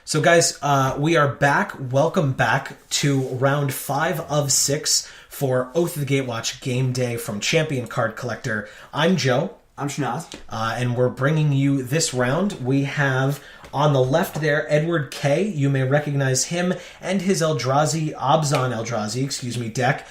So guys, we are back. Welcome back to round 5 of 6 for Oath of the Gatewatch Game Day from Champion Card Collector. I'm Joe. I'm Shanaz. And we're bringing you this round. We have on the left there Edward K. You may recognize him and his Abzan Eldrazi, deck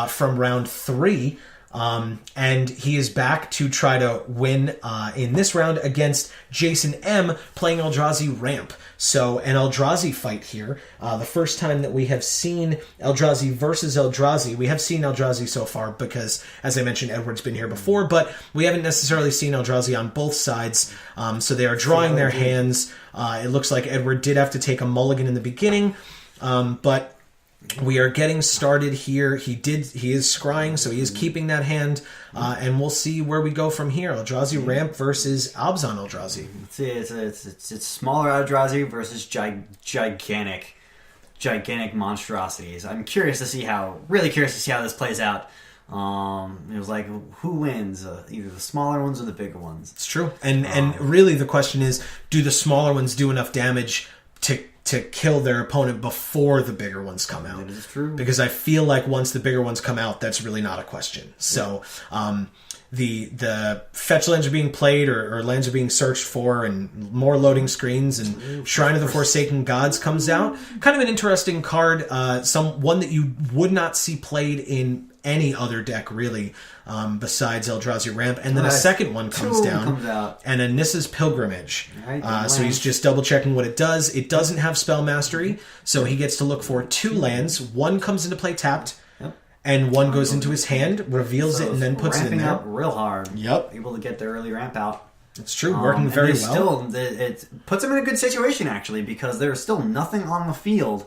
from round 3. And he is back to try to win in this round against Jason M. playing Eldrazi Ramp. So an Eldrazi fight here. The first time that we have seen Eldrazi versus Eldrazi. We have seen Eldrazi so far because, as I mentioned, Edward's been here before, but we haven't necessarily seen Eldrazi on both sides. So they are drawing their hands. It looks like Edward did have to take a mulligan in the beginning, but we are getting started here. He is scrying, so he is keeping that hand, and we'll see where we go from here. Eldrazi Ramp versus Abzan Eldrazi. It's smaller Eldrazi versus gigantic monstrosities. I'm curious to see how this plays out. It was like, who wins? Either the smaller ones or the bigger ones. It's true, and really the question is, do the smaller ones do enough damage to kill their opponent before the bigger ones come out? That is true. Because I feel like once the bigger ones come out, that's really not a question. So the fetch lands are being played or lands are being searched for, and more loading screens, and Shrine of the Forsaken Gods comes out. Kind of an interesting card. One that you would not see played in any other deck, really, besides Eldrazi Ramp. And then a second one comes down, and a Nissa's Pilgrimage. Right, so he's just double-checking what it does. It doesn't have Spell Mastery, so he gets to look for 2 lands. One comes into play tapped, and one goes into his hand, reveals it, and then puts it in there. Ramping up real hard. Yep. Able to get the early ramp out. It's true, working very well. It puts him in a good situation, actually, because there's still nothing on the field.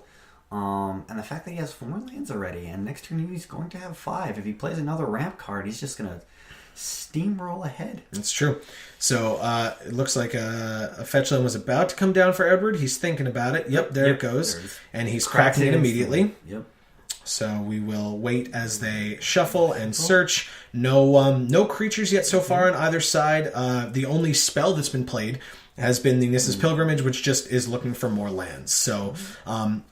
And the fact that he has 4 lands already, and next turn he's going to have 5. If he plays another ramp card, he's just going to steamroll ahead. It's true. So it looks like a fetch land was about to come down for Edward. He's thinking about it. Yep, there it goes. And he's cracking it immediately. Yep. So we will wait as they shuffle and search. No creatures yet so far on either side. The only spell that's been played has been the Nissa's Pilgrimage, which just is looking for more lands. So,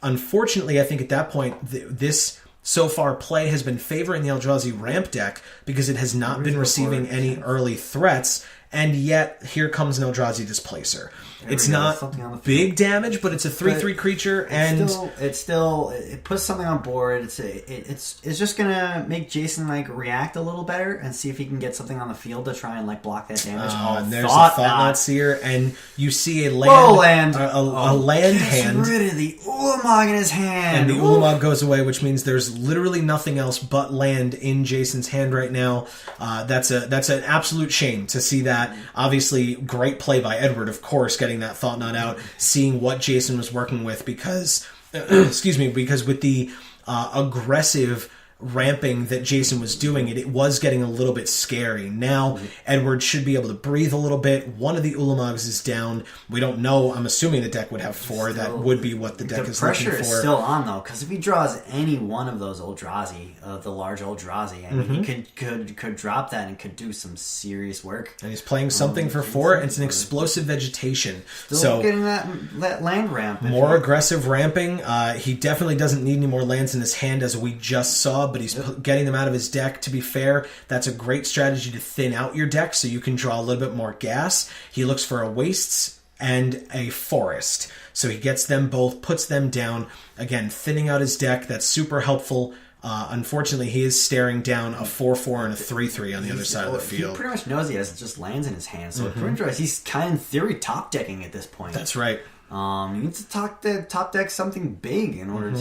unfortunately, I think at that point, this so far play has been favoring the Eldrazi Ramp deck because it has not been receiving any early threats, and yet here comes an Eldrazi Displacer. It's not big damage, but it's a 3/3 creature, and it puts something on board. It's just gonna make Jason react a little better and see if he can get something on the field to try and block that damage. And there's a Thought-Knot Seer, and you see a land, a land hand. Gets rid of the Ulamog in his hand, and the Ulamog goes away, which means there's literally nothing else but land in Jason's hand right now. That's an absolute shame to see that. Obviously, great play by Edward, of course, getting that Thought-Knot out, seeing what Jason was working with, because because with the aggressive ramping that Jason was doing, it was getting a little bit scary. Now Edward should be able to breathe a little bit. One of the Ulamogs is down. We don't know. I'm assuming the deck would have 4. That would be what the deck is looking for. The pressure is still on, though, because if he draws any one of those Eldrazi, the large Eldrazi, he could drop that and could do some serious work. And he's playing something for 4. It's an explosive vegetation. Still getting that land ramp. More aggressive ramping. He definitely doesn't need any more lands in his hand, as we just saw, but he's getting them out of his deck. To be fair, that's a great strategy to thin out your deck so you can draw a little bit more gas. He looks for a Wastes and a Forest. So he gets them both, puts them down. Again, thinning out his deck. That's super helpful. Unfortunately, he is staring down a 4/4 and a 3/3 on the other side of the field. He pretty much knows he has just lands in his hand. So he's kind of, in theory, top decking at this point. That's right. You need to top deck something big in order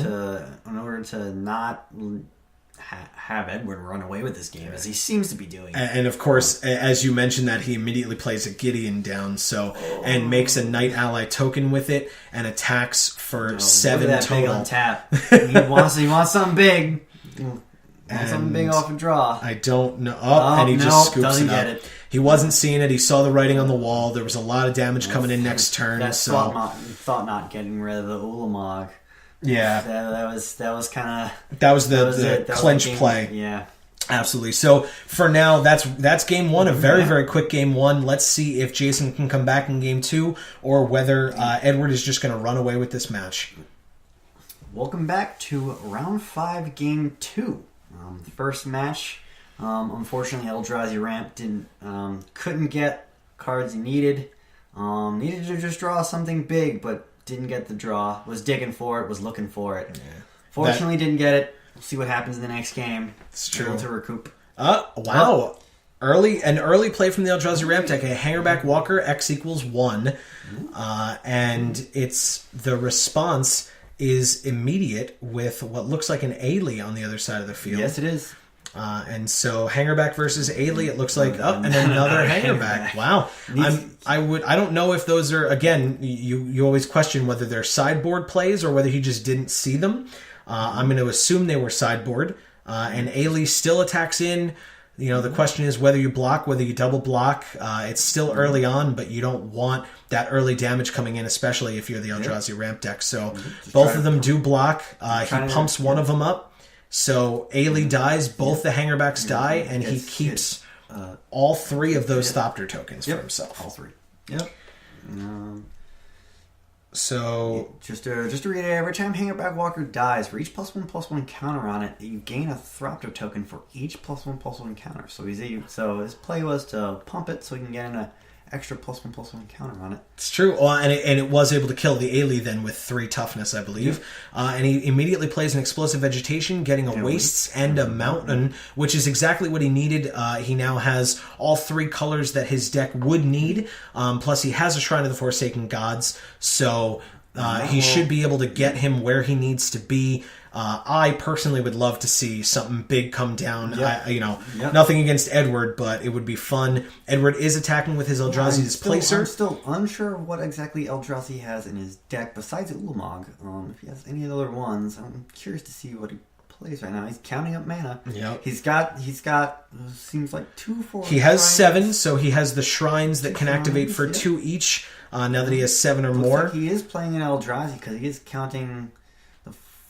to not have Edward run away with this game, as he seems to be doing. And of course, as you mentioned, that he immediately plays a Gideon down, and makes a Knight Ally token with it and attacks for 7 total. Big on tap. He wants something big. Something big off a draw. I don't know. And he just scoops it up. He wasn't seeing it. He saw the writing on the wall. There was a lot of damage coming in next turn. Thought-Knot getting rid of the Ulamog. Yeah, that was kind of the clinch play. Yeah. Absolutely. So for now, that's game one, a very, very quick game one. Let's see if Jason can come back in game two or whether Edward is just going to run away with this match. Welcome back to round 5, game 2. The first match, unfortunately, Eldrazi Ramp couldn't get cards he needed. Needed to just draw something big, but didn't get the draw. Was digging for it, was looking for it. Yeah. Fortunately, didn't get it. We'll see what happens in the next game. It's true. Able to recoup. Wow. An early play from the Eldrazi Ramp deck, a Hangerback Walker, X equals 1. And it's the response is immediate with what looks like an Ailey on the other side of the field. Yes, it is. And so Hangerback versus Ailey, it looks like and another Hangerback. Wow. I don't know if those are, again, you always question whether they're sideboard plays or whether he just didn't see them. I'm going to assume they were sideboard. And Ailey still attacks in. You know, the question is whether you block, whether you double block. It's still early on, but you don't want that early damage coming in, especially if you're the Eldrazi Ramp deck. So both of them do block. He pumps one of them up. So Ailey dies, both the Hangerbacks die, and he keeps all 3 of those Thopter tokens for himself. All 3. Yep. So just to reiterate, every time Hangerback Walker dies, for each +1/+1 counter on it, you gain a Thopter token for each +1/+1 counter. So his play was to pump it so he can get an extra +1/+1 counter on it. It's true. And it was able to kill the Ailey then with 3 toughness, I believe. And he immediately plays an Explosive Vegetation, getting a Wastes and a Mountain, which is exactly what he needed. He now has all 3 colors that his deck would need. Plus, he has a Shrine of the Forsaken Gods, so he should be able to get him where he needs to be. I personally would love to see something big come down. Nothing against Edward, but it would be fun. Edward is attacking with his Eldrazi Displacer. I'm still unsure of what exactly Eldrazi has in his deck besides Ulamog. If he has any other ones, I'm curious to see what he plays right now. He's counting up mana. Yep. He's got seems like 2 4. He has 7, so he has the shrines that can activate for 2 each. Now that he has 7 or more, like he is playing an Eldrazi because he is counting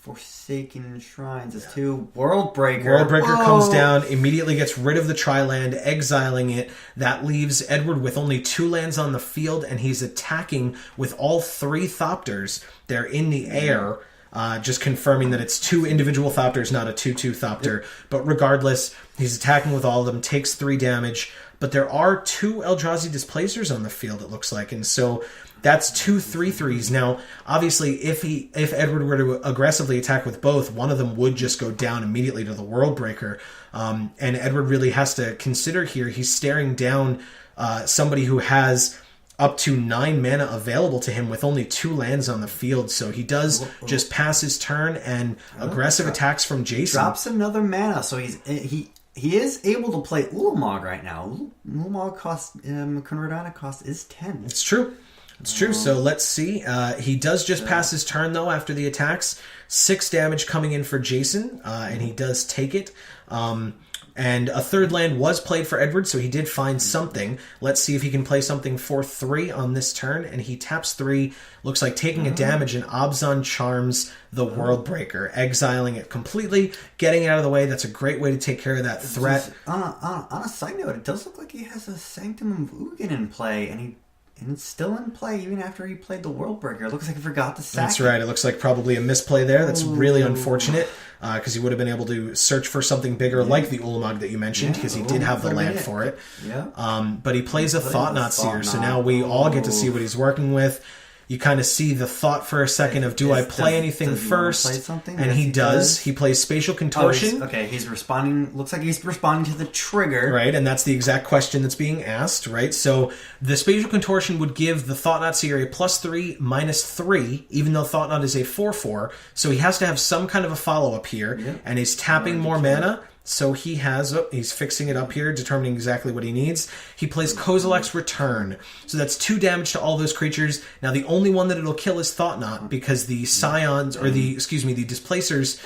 Forsaken Shrines as 2. Worldbreaker. Worldbreaker comes down, immediately gets rid of the Tri-Land, exiling it. That leaves Edward with only 2 lands on the field, and he's attacking with all 3 Thopters. They're in the air, just confirming that it's 2 individual Thopters, not a 2/2 Thopter. But regardless, he's attacking with all of them, takes 3 damage. But there are 2 Eldrazi Displacers on the field, it looks like, and so that's 2 3/3s. Now, obviously, if Edward were to aggressively attack with both, one of them would just go down immediately to the Worldbreaker. And Edward really has to consider here, he's staring down somebody who has up to 9 mana available to him with only 2 lands on the field. So he does just pass his turn and aggressive attacks from Jason. Drops another mana, so he is able to play Ulamog right now. Ulamog cost, Conradana cost is 10. It's true. It's true. So let's see. He does just pass his turn, though, after the attacks. 6 damage coming in for Jason, and he does take it. And a 3rd land was played for Edward, so he did find something. Let's see if he can play something for 3 on this turn. And he taps 3, looks like taking a damage, and Abzan charms the Worldbreaker, exiling it completely, getting it out of the way. That's a great way to take care of that threat. On a side note, it does look like he has a Sanctum of Ugin in play, and it's still in play even after he played the Worldbreaker. It looks like he forgot to sack That's right. It looks like probably a misplay there. That's really unfortunate because he would have been able to search for something bigger like the Ulamog that you mentioned because he did have the land for it. But he plays a Thought-Knot Seer, so now we all get to see what he's working with. You kind of see the thought for a second of, do I play anything first? And he does. He plays Spatial Contortion. He's responding. Looks like he's responding to the trigger. Right, and that's the exact question that's being asked, right? So the Spatial Contortion would give the Thought-Knot Seer a +3, -3, even though Thought-Knot is a 4/4. So he has to have some kind of a follow-up here, and he's tapping more mana. So he's fixing it up here, determining exactly what he needs. He plays Kozilek's Return. So that's 2 damage to all those creatures. Now the only one that it'll kill is Thought-Knot because the Scions, or the Displacers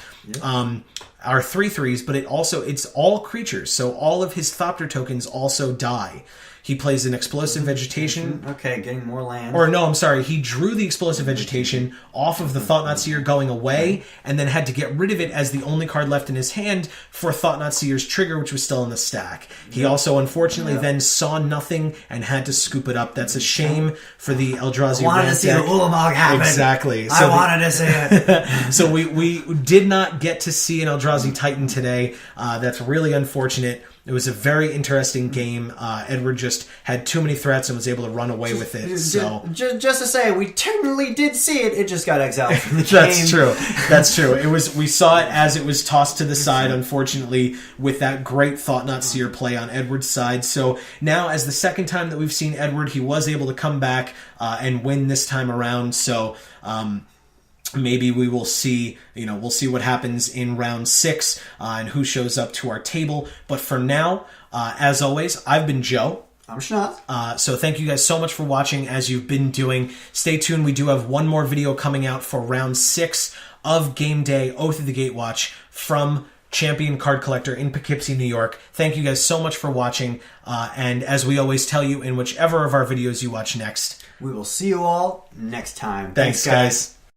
are 3/3s, but it's all creatures. So all of his Thopter tokens also die. He plays an Explosive Vegetation. Okay, getting more land. Or no, I'm sorry. He drew the Explosive Vegetation off of the Thought-Knot Seer going away, and then had to get rid of it as the only card left in his hand for Thought-Knot Seer's trigger, which was still in the stack. He also, unfortunately, then saw nothing and had to scoop it up. That's a shame for the Eldrazi Ramp. I wanted to see the Ulamog happen. Exactly. I wanted to see it. So we did not get to see an Eldrazi Titan today. That's really unfortunate. It was a very interesting game. Edward just had too many threats and was able to run away with it. So just to say, we technically did see it. It just got exiled from the game. That's true. That's true. It was. We saw it as it was tossed to the side, unfortunately, with that great Thought-Knot Seer play on Edward's side. So now, as the second time that we've seen Edward, he was able to come back and win this time around. So maybe we will see, we'll see what happens in round 6 and who shows up to our table. But for now, as always, I've been Joe. I'm Shanat. So thank you guys so much for watching, as you've been doing. Stay tuned. We do have one more video coming out for round 6 of Game Day Oath of the Gatewatch from Champion Card Collector in Poughkeepsie, New York. Thank you guys so much for watching. And as we always tell you in whichever of our videos you watch next, we will see you all next time. Thanks guys.